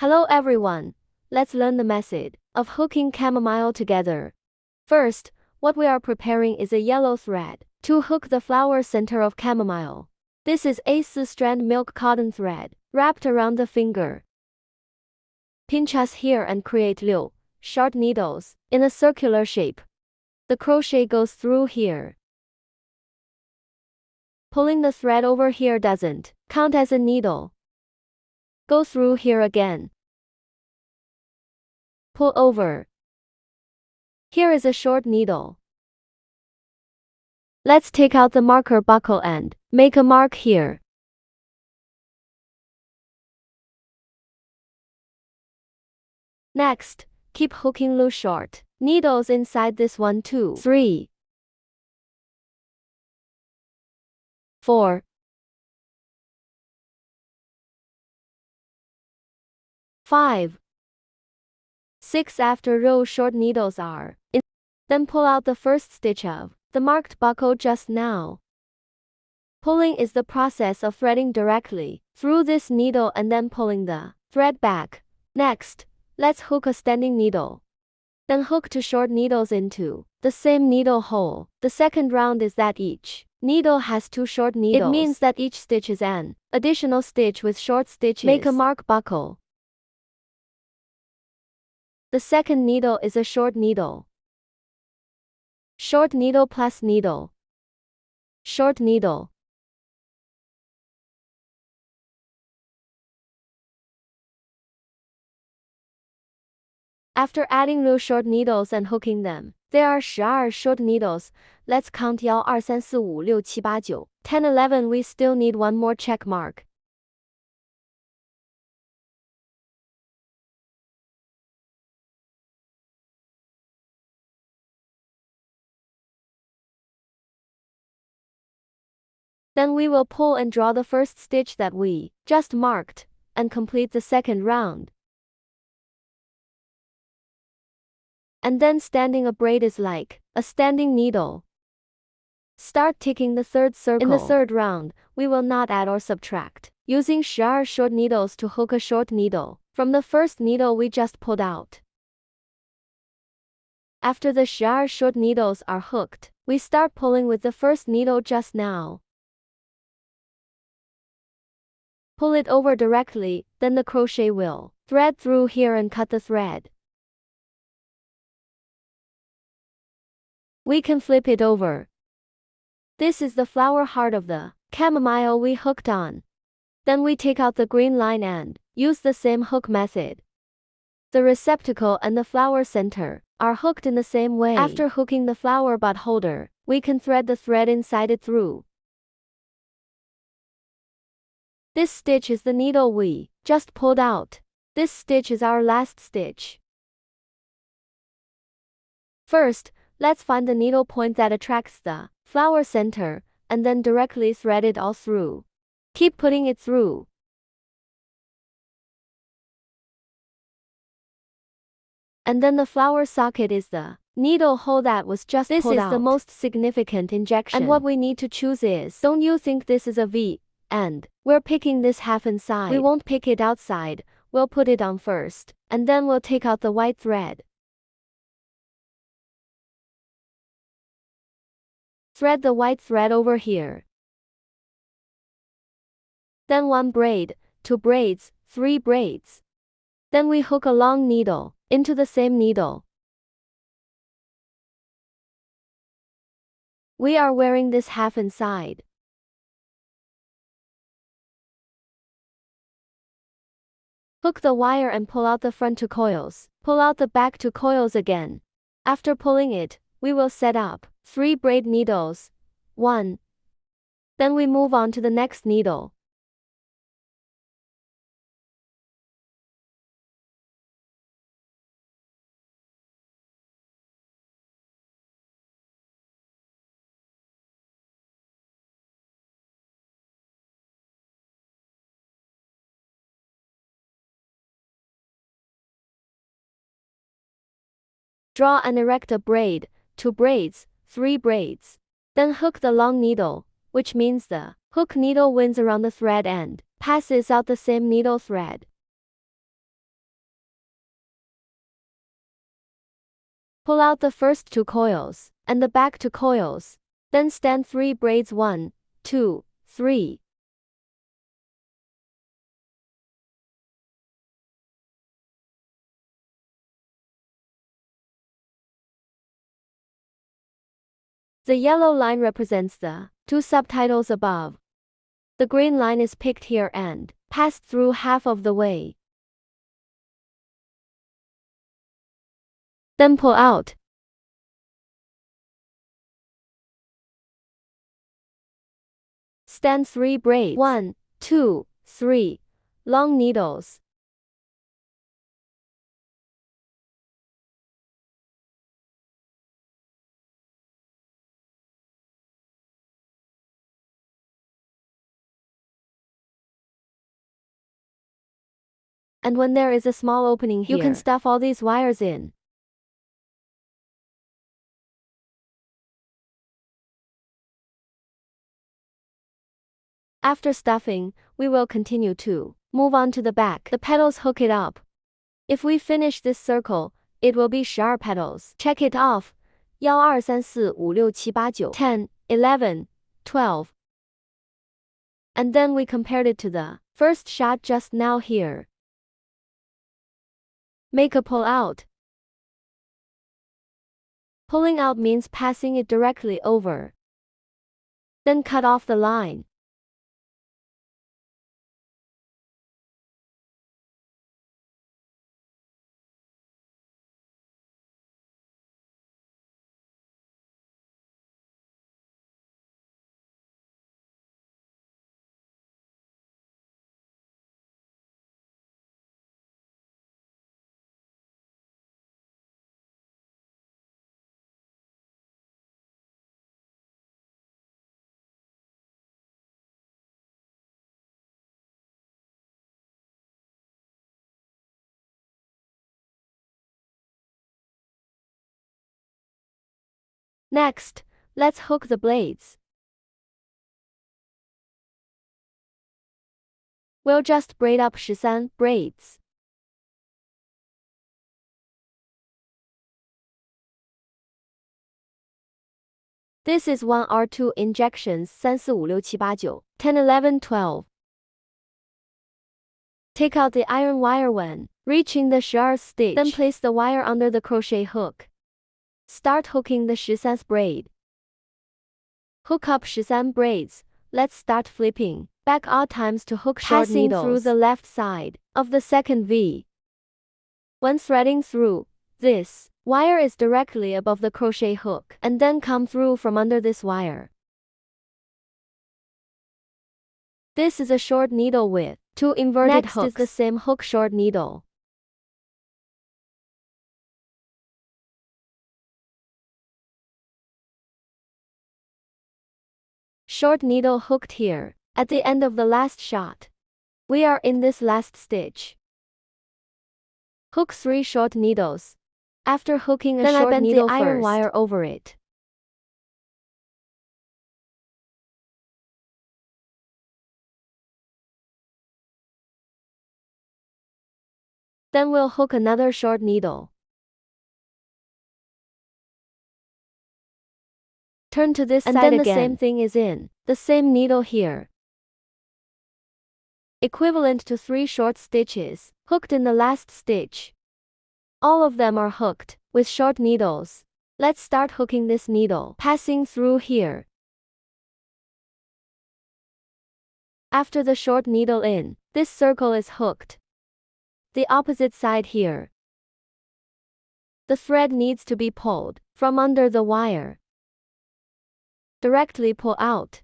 Hello everyone. Let's learn the method of hooking chamomile together. First, what we are preparing is a yellow thread to hook the flower center of chamomile. This is a 4-strand milk cotton thread wrapped around the finger. Pinch us here and create 6 short needles in a circular shape. The crochet goes through here. Pulling the thread over here doesn't count as a needle. Go through here again. Pull over. Here is a short needle. Let's take out the marker buckle and make a mark here. Next, keep hooking loose short needles inside this 1, 2, 3, 4, 5, 6 after row short needles are in. Then pull out the first stitch of the marked buckle just now. Pulling is the process of threading directly through this needle and then pulling the thread back. Next, let's hook a standing needle. Then hook 2 short needles into the same needle hole. The second round is that each needle has 2 short needles. It means that each stitch is an additional stitch with short stitches. Make a mark buckle. The second needle is a short needle. Short needle plus needle. Short needle. After adding those short needles and hooking them, there are 12 short needles. Let's count 1, 2, 3, 4, 5, 6, 7, 8, 9, 10, 11. We still need one more check mark. Then we will pull and draw the first stitch that we just marked, and complete the second round. And then standing a braid is like a standing needle. Start ticking the third circle. In the third round, we will not add or subtract, using 12 short needles to hook a short needle from the first needle we just pulled out. After the 12 short needles are hooked, we start pulling with the first needle just now. Pull it over directly, then the crochet will thread through here and cut the thread. We can flip it over. This is the flower heart of the chamomile we hooked on. Then we take out the green line and use the same hook method. The receptacle and the flower center are hooked in the same way. After hooking the flower bud holder, we can thread the thread inside it through. This stitch is the needle we just pulled out. This stitch is our last stitch. First, let's find the needle point that attracts the flower center, and then directly thread it all through. Keep putting it through. And then the flower socket is the needle hole that was just pulled out. This is the most significant injection. And what we need to choose is, don't you think this is a V? And we're picking this half inside. We won't pick it outside. We'll put it on first, and then we'll take out the white thread. Thread the white thread over here. Then 1 braid, 2 braids, 3 braids. Then we hook a long needle into the same needle. We are wearing this half inside. Hook the wire and pull out the front 2 coils. Pull out the back 2 coils again. After pulling it, we will set up 3 braid needles. 1. Then we move on to the next needle. Draw and erect a braid, 2 braids, 3 braids. Then hook the long needle, which means the hook needle winds around the thread and passes out the same needle thread. Pull out the first 2 coils, and the back 2 coils. Then stand 3 braids 1, 2, 3. The yellow line represents the 2 subtitles above. The green line is picked here and passed through half of the way. Then pull out. Stand 3 braids 1, 2, 3 long needles. And when there is a small opening here, you can stuff all these wires in. After stuffing, we will continue to move on to the back. The petals hook it up. If we finish this circle, it will be sharp petals. Check it off. 1, 2, 3, 4, 5, 6, 7, 8, 9, 10, 11, 12. And then we compared it to the first shot just now here. Make a pull out. Pulling out means passing it directly over. Then cut off the line. Next, let's hook the blades. We'll just braid up 13 braids. This is 1 R2 injections 3, 4, 5, 6, 7, 8, 10, 11, 12. Take out the iron wire when reaching the 12th stitch. Then place the wire under the crochet hook. Start hooking the 13th braid. Hook up 13 braids. Let's start flipping back odd times to hook short needles through the left side of the second V. When threading through, this wire is directly above the crochet hook and then come through from under this wire. This is a short needle with 2 inverted hooks. Next is the same hook short needle. Short needle hooked here, at the end of the last shot. We are in this last stitch. Hook 3 short needles. After hooking a short needle the iron wire over it. Then we'll hook another short needle. Turn to this side again. And then the same thing is in the same needle here. Equivalent to 3 short stitches, hooked in the last stitch. All of them are hooked with short needles. Let's start hooking this needle, passing through here. After the short needle in, this circle is hooked. The opposite side here. The thread needs to be pulled from under the wire. Directly pull out.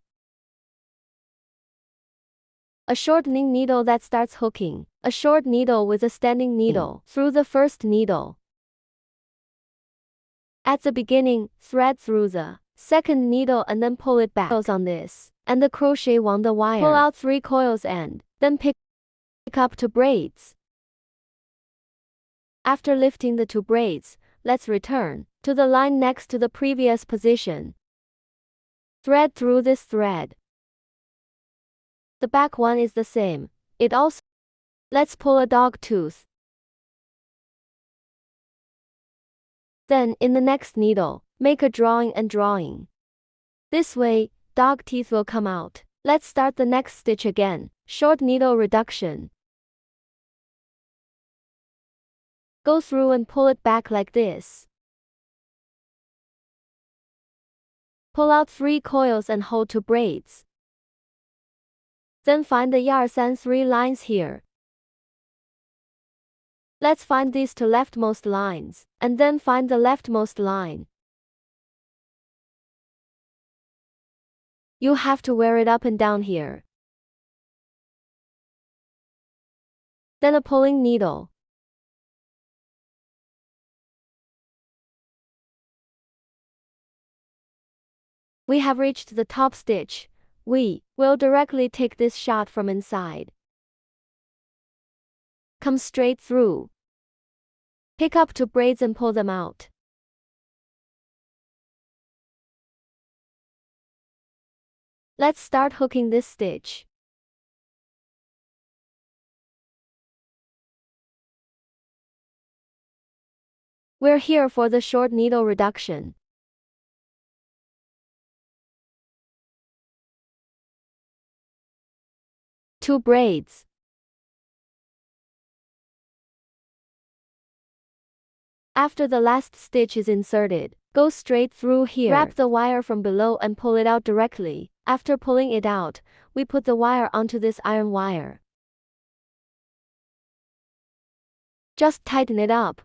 A shortening needle that starts hooking a short needle with a standing needle through the first needle. At the beginning, thread through the second needle and then pull it back on this, and the crochet on the wire. Pull out 3 coils and then pick up 2 braids. After lifting the 2 braids, let's return to the line next to the previous position. Thread through this thread. The back one is the same. It also. Let's pull a dog tooth. Then, in the next needle, make a drawing and drawing. This way, dog teeth will come out. Let's start the next stitch again. Short needle reduction. Go through and pull it back like this. Pull out 3 coils and hold 2 braids. Then find the 3 lines here. Let's find these 2 leftmost lines, and then find the leftmost line. You have to wear it up and down here. Then a pulling needle. We have reached the top stitch. We will directly take this shot from inside. Come straight through. Pick up 2 braids and pull them out. Let's start hooking this stitch. We're here for the short needle reduction. Two braids. After the last stitch is inserted, go straight through here. Wrap the wire from below and pull it out directly. After pulling it out, we put the wire onto this iron wire. Just tighten it up.